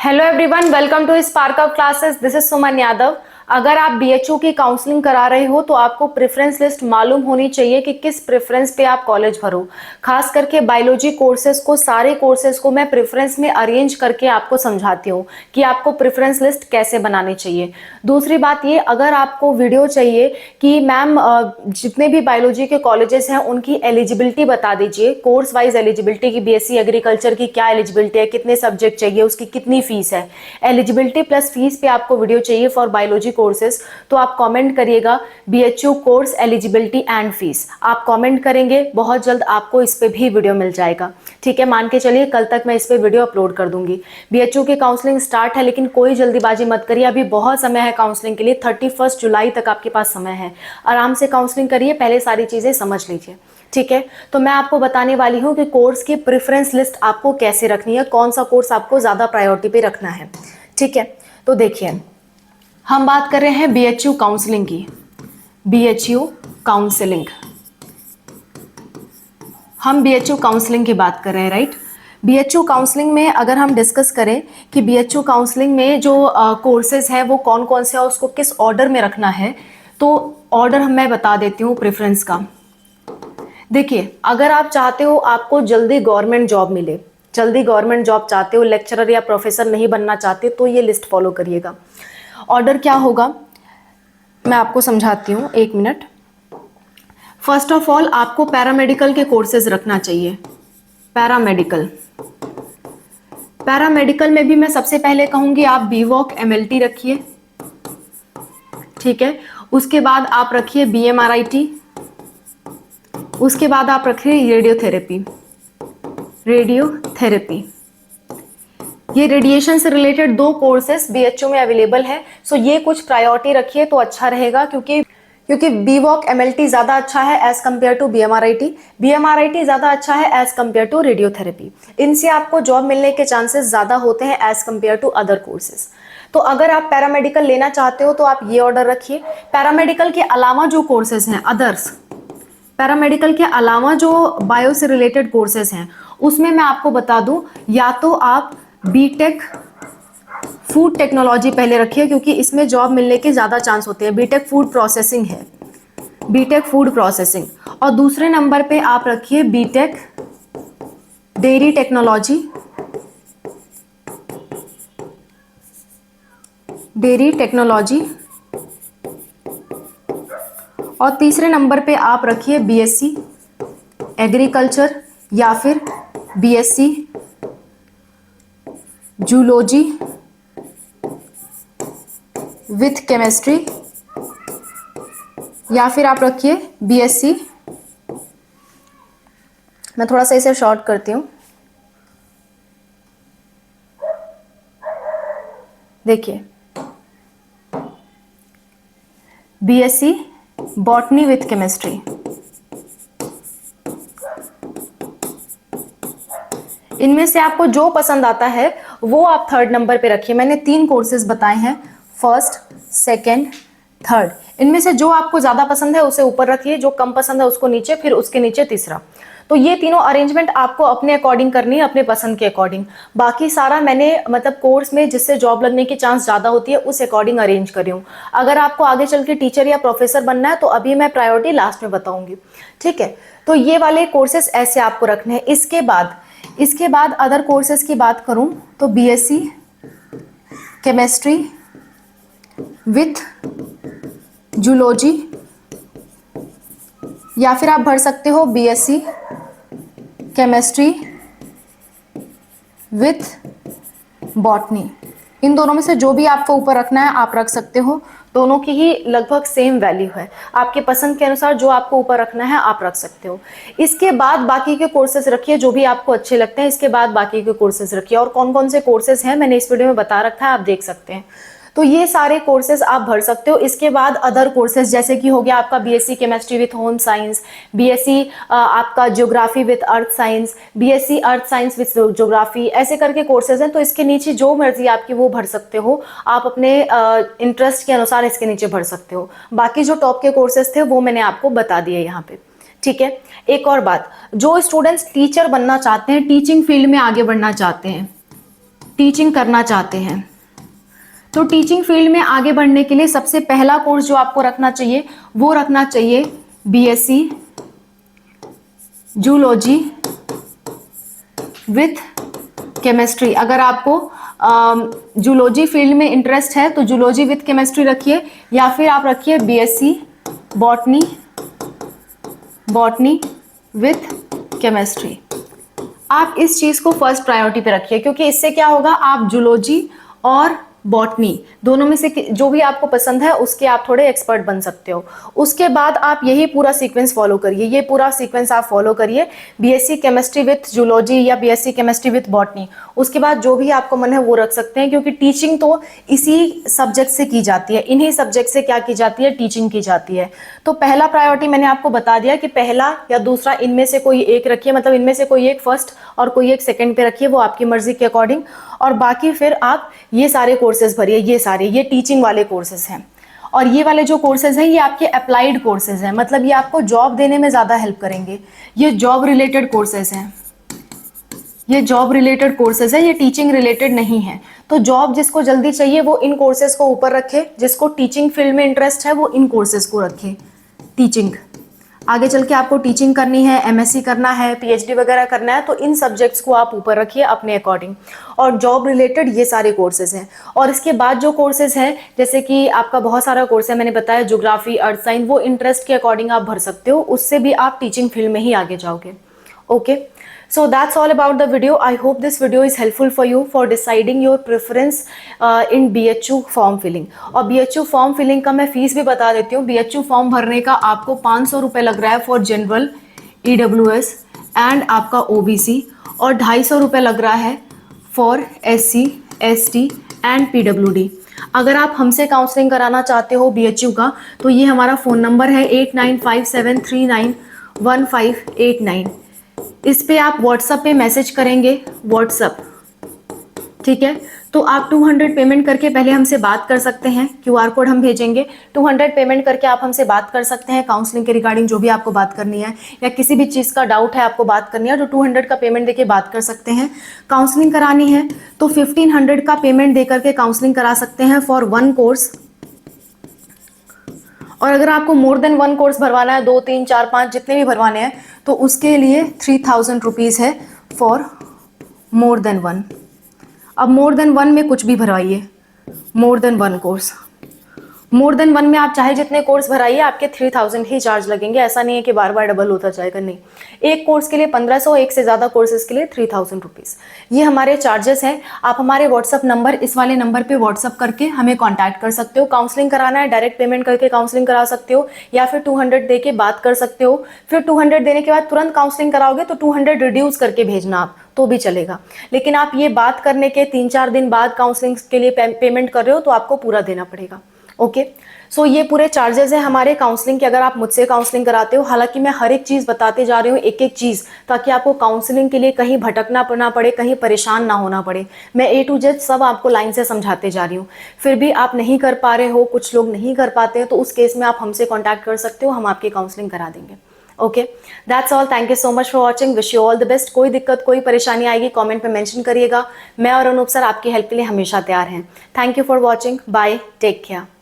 Hello everyone, welcome to Spark of classes. This is Suman Yadav. अगर आप BHU की counselling करा रहे हो तो आपको प्रेफरेंस लिस्ट मालूम होनी चाहिए कि किस प्रेफरेंस पे आप कॉलेज भरो। खास करके बायोलॉजी कोर्सेज को, सारे कोर्सेज को मैं प्रेफरेंस में अरेंज करके आपको समझाती हूँ कि आपको प्रेफरेंस लिस्ट कैसे बनानी चाहिए। दूसरी बात ये, अगर आपको वीडियो चाहिए कि मैम जितने भी बायोलॉजी के कॉलेजेस हैं उनकी एलिजिबिलिटी बता दीजिए, कोर्स वाइज एलिजिबिलिटी की, बीएससी एग्रीकल्चर की क्या एलिजिबिलिटी है, कितने सब्जेक्ट चाहिए, उसकी कितनी फीस है, एलिजिबिलिटी प्लस फीस पे आपको वीडियो चाहिए फॉर बायोलॉजी कोर्सेज, तो आप कमेंट करिएगा BHU course eligibility and fees. आप कमेंट करेंगे, बहुत जल्द आपको इस पे भी वीडियो मिल जाएगा। ठीक है, मान के चलिए कल तक मैं इस पे वीडियो अपलोड कर दूंगी। बीएचयू की काउंसलिंग स्टार्ट है, लेकिन कोई जल्दीबाजी मत करिए, अभी बहुत समय है काउंसलिंग के लिए। 31 जुलाई तक आपके पास समय है। आराम से काउंसलिंग करिए, पहले सारी चीजें समझ लीजिए। ठीक है, तो मैं आपको बताने वाली हूँ कि कोर्स की प्रेफरेंस लिस्ट आपको कैसे रखनी है, कौन सा कोर्स आपको ज्यादा प्रायोरिटी पे रखना है। ठीक है, तो देखिए, हम बात कर रहे हैं बीएचयू काउंसलिंग की। बीएचयू काउंसलिंग, हम बीएचयू काउंसलिंग की बात कर रहे हैं, राइट। बीएचयू काउंसलिंग में अगर हम डिस्कस करें कि बीएचयू काउंसलिंग में जो कोर्सेज है वो कौन कौन से है, उसको किस ऑर्डर में रखना है, तो ऑर्डर मैं बता देती हूँ प्रेफरेंस का। देखिए, अगर आप चाहते हो आपको जल्दी गवर्नमेंट जॉब मिले, जल्दी गवर्नमेंट जॉब चाहते हो, लेक्चरर या प्रोफेसर नहीं बनना चाहते, तो ये लिस्ट फॉलो करिएगा। ऑर्डर क्या होगा मैं आपको समझाती हूँ, एक मिनट। फर्स्ट ऑफ ऑल आपको पैरामेडिकल के कोर्सेज रखना चाहिए। पैरामेडिकल, पैरामेडिकल में भी मैं सबसे पहले कहूंगी आप बीवॉक एमएलटी रखिए। ठीक है, उसके बाद आप रखिए बीएमआरआईटी, उसके बाद आप रखिए रेडियोथेरेपी। रेडियोथेरेपी, ये रेडिएशन से रिलेटेड दो कोर्सेस बीएचयू में अवेलेबल है। सो ये कुछ प्रायोरिटी रखिए तो अच्छा रहेगा, क्योंकि बीवॉक एमएलटी ज्यादा अच्छा है as compare to BMRIT, BMRIT ज्यादा अच्छा है एज कंपेयर टू रेडियोथेरेपी। इनसे आपको जॉब मिलने के चांसेस ज्यादा होते हैं as compare to other courses. तो अगर आप पैरामेडिकल लेना चाहते हो तो आप ये ऑर्डर रखिए। पैरामेडिकल के अलावा जो कोर्सेज हैं अदर्स, पैरामेडिकल के अलावा जो बायो से रिलेटेड कोर्सेज हैं, उसमें मैं आपको बता दूं, या तो आप बीटेक फूड टेक्नोलॉजी पहले रखिए, क्योंकि इसमें जॉब मिलने के ज्यादा चांस होते हैं। बीटेक फूड प्रोसेसिंग है, बीटेक फूड प्रोसेसिंग। और दूसरे नंबर पे आप रखिए B Tech dairy technology, dairy technology. और तीसरे नंबर पे आप रखिए बीएससी एग्रीकल्चर या फिर बीएससी जूलॉजी विथ केमिस्ट्री, या फिर आप रखिए बीएससी, मैं थोड़ा सा इसे शॉर्ट करती हूँ। देखिए, बीएससी बॉटनी विथ केमिस्ट्री। इनमें से आपको जो पसंद आता है वो आप थर्ड नंबर पे रखिए। मैंने 3 कोर्सेज बताए हैं, फर्स्ट, सेकंड, थर्ड। इनमें से जो आपको ज्यादा पसंद है उसे ऊपर रखिए, जो कम पसंद है उसको नीचे, फिर उसके नीचे तीसरा। तो ये तीनों अरेंजमेंट आपको अपने अकॉर्डिंग करनी है, अपने पसंद के अकॉर्डिंग। बाकी सारा मैंने मतलब कोर्स में जिससे जॉब लगने की चांस ज्यादा होती है उस अकॉर्डिंग अरेंज करी हूँ। अगर आपको आगे चल के टीचर या प्रोफेसर बनना है तो अभी मैं प्रायोरिटी लास्ट में बताऊंगी। ठीक है, तो ये वाले कोर्सेस ऐसे आपको रखने हैं। इसके बाद अदर कोर्सेज की बात करूं तो बीएससी केमिस्ट्री विथ जूलॉजी, या फिर आप भर सकते हो बीएससी केमिस्ट्री विथ बॉटनी। इन दोनों में से जो भी आपको ऊपर रखना है आप रख सकते हो। दोनों की ही लगभग सेम वैल्यू है, आपके पसंद के अनुसार जो आपको ऊपर रखना है आप रख सकते हो। इसके बाद बाकी के कोर्सेज रखिए जो भी आपको अच्छे लगते हैं। इसके बाद बाकी के कोर्सेज रखिए, और कौन कौन से कोर्सेज हैं मैंने इस वीडियो में बता रखा है, आप देख सकते हैं। तो ये सारे कोर्सेज आप भर सकते हो। इसके बाद अदर कोर्सेज जैसे कि हो गया आपका BSc chemistry with home science, BSc आपका geography with earth science, BSc earth science with geography, ऐसे करके कोर्सेज हैं। तो इसके नीचे जो मर्जी आपकी वो भर सकते हो, आप अपने इंटरेस्ट के अनुसार इसके नीचे भर सकते हो। बाकी जो टॉप के कोर्सेज थे वो मैंने आपको बता दिए यहाँ पे। ठीक है, एक और बात, जो स्टूडेंट्स टीचर बनना चाहते हैं, टीचिंग फील्ड में आगे बढ़ना चाहते हैं, टीचिंग करना चाहते हैं, तो टीचिंग फील्ड में आगे बढ़ने के लिए सबसे पहला कोर्स जो आपको रखना चाहिए वो रखना चाहिए बीएससी जूलॉजी विथ केमिस्ट्री। अगर आपको जूलॉजी फील्ड में इंटरेस्ट है तो जूलॉजी विथ केमिस्ट्री रखिए, या फिर आप रखिए बीएससी बॉटनी विथ केमिस्ट्री। आप इस चीज को फर्स्ट प्रायोरिटी पे रखिए, क्योंकि इससे क्या होगा, आप जूलॉजी और बॉटनी दोनों में से जो भी आपको पसंद है उसके आप थोड़े एक्सपर्ट बन सकते हो। उसके बाद आप यही पूरा सीक्वेंस फॉलो करिए, ये पूरा सीक्वेंस आप फॉलो करिए, बीएससी केमिस्ट्री विथ जूलॉजी या बीएससी केमिस्ट्री विथ बॉटनी। उसके बाद जो भी आपको मन है वो रख सकते हैं, क्योंकि टीचिंग तो इसी सब्जेक्ट से की जाती है, इन्हीं सब्जेक्ट से क्या की जाती है, टीचिंग की जाती है। तो पहला प्रायोरिटी मैंने आपको बता दिया कि पहला या दूसरा इनमें से कोई एक रखिए, मतलब इनमें से कोई एक फर्स्ट और कोई एक सेकंड पे रखिए, वो आपकी मर्जी के अकॉर्डिंग। और बाकी फिर आप ये सारे कोर्सेज भरिए, ये टीचिंग वाले कोर्सेज हैं। और ये वाले जो कोर्सेज हैं ये आपके अप्लाइड कोर्सेज हैं, मतलब ये आपको जॉब देने में ज़्यादा हेल्प करेंगे। ये जॉब रिलेटेड कोर्सेज हैं, ये जॉब रिलेटेड कोर्सेज है, ये टीचिंग रिलेटेड नहीं है। तो जॉब जिसको जल्दी चाहिए वो इन कोर्सेज को ऊपर रखे, जिसको टीचिंग फील्ड में इंटरेस्ट है वो इन कोर्सेज को रखे। टीचिंग आगे चल के आपको टीचिंग करनी है, एमएससी करना है, पीएचडी वगैरह करना है, तो इन सब्जेक्ट्स को आप ऊपर रखिए अपने अकॉर्डिंग। और जॉब रिलेटेड ये सारे कोर्सेज हैं। और इसके बाद जो कोर्सेज हैं, जैसे कि आपका बहुत सारा कोर्स है, मैंने बताया ज्योग्राफी, अर्थ साइंस, वो इंटरेस्ट के अकॉर्डिंग आप भर सकते हो, उससे भी आप टीचिंग फील्ड में ही आगे जाओगे। Okay, so that's all about the video. I hope this video is helpful for you for deciding your preference in BHU form filling. और BHU फॉर्म फिलिंग का मैं फीस भी बता देती हूँ। BHU फॉर्म भरने का आपको 500 रुपये लग रहा है फॉर जनरल, EWS एंड आपका OBC, और 250 रुपये लग रहा है for SC, ST and PWD। अगर आप हमसे काउंसलिंग कराना चाहते हो BHU का, तो ये हमारा फ़ोन नंबर है 8957391589। इस पे आप व्हाट्सएप पे मैसेज करेंगे, व्हाट्सएप, ठीक है। तो आप 200 पेमेंट करके पहले हमसे बात कर सकते हैं, QR कोड हम भेजेंगे, 200 पेमेंट करके आप हमसे बात कर सकते हैं काउंसलिंग के रिगार्डिंग, जो भी आपको बात करनी है या किसी भी चीज़ का डाउट है आपको बात करनी है, तो 200 का पेमेंट देके बात कर सकते हैं। काउंसलिंग करानी है तो 1500 का पेमेंट दे करके काउंसलिंग करा सकते हैं फॉर 1 कोर्स। और अगर आपको मोर देन 1 कोर्स भरवाना है, 2, 3, 4, 5 जितने भी भरवाने हैं, तो उसके लिए 3000 रुपीज़ है फॉर मोर देन 1। अब मोर देन 1 में कुछ भी भरवाइए, more than 1 course, more than 1 में आप चाहे जितने कोर्स भराइए, आपके 3000 ही चार्ज लगेंगे। ऐसा नहीं है कि बार बार डबल होता जाएगा, नहीं। एक कोर्स के लिए 1500, एक से ज़्यादा कोर्सेज के लिए 3000 रुपीज़, ये हमारे चार्जेस हैं। आप हमारे व्हाट्सअप नंबर, इस वाले नंबर पे व्हाट्सअप करके हमें कांटेक्ट कर सकते हो। काउंसलिंग कराना है, डायरेक्ट पेमेंट करके काउंसलिंग करा सकते हो, या फिर 200 दे के बात कर सकते हो। फिर 200 देने के बाद तुरंत काउंसलिंग कराओगे तो 200 रिड्यूस करके भेजना आप, तो भी चलेगा। लेकिन आप ये बात करने के 3-4 दिन बाद काउंसलिंग के लिए पेमेंट कर रहे हो तो आपको पूरा देना पड़ेगा। ओके, सो ये पूरे चार्जेस हैं हमारे काउंसलिंग के, अगर आप मुझसे काउंसलिंग कराते हो। हालांकि मैं हर एक चीज़ बताते जा रही हूँ, एक एक चीज़, ताकि आपको काउंसलिंग के लिए कहीं भटकना ना पड़े, कहीं परेशान ना होना पड़े। मैं A to Z सब आपको लाइन से समझाते जा रही हूँ। फिर भी आप नहीं कर पा रहे हो, कुछ लोग नहीं कर पाते हैं, तो उस केस में आप हमसे कॉन्टैक्ट कर सकते हो, हम आपकी काउंसलिंग करा देंगे। Okay, that's all. Thank you so much for watching. Wish you all the best. कोई दिक्कत, कोई परेशानी आएगी कमेंट में मेंशन करिएगा। मैं और अनूप सर आपकी हेल्प के लिए हमेशा तैयार हैं। Thank you for watching. Bye, take care.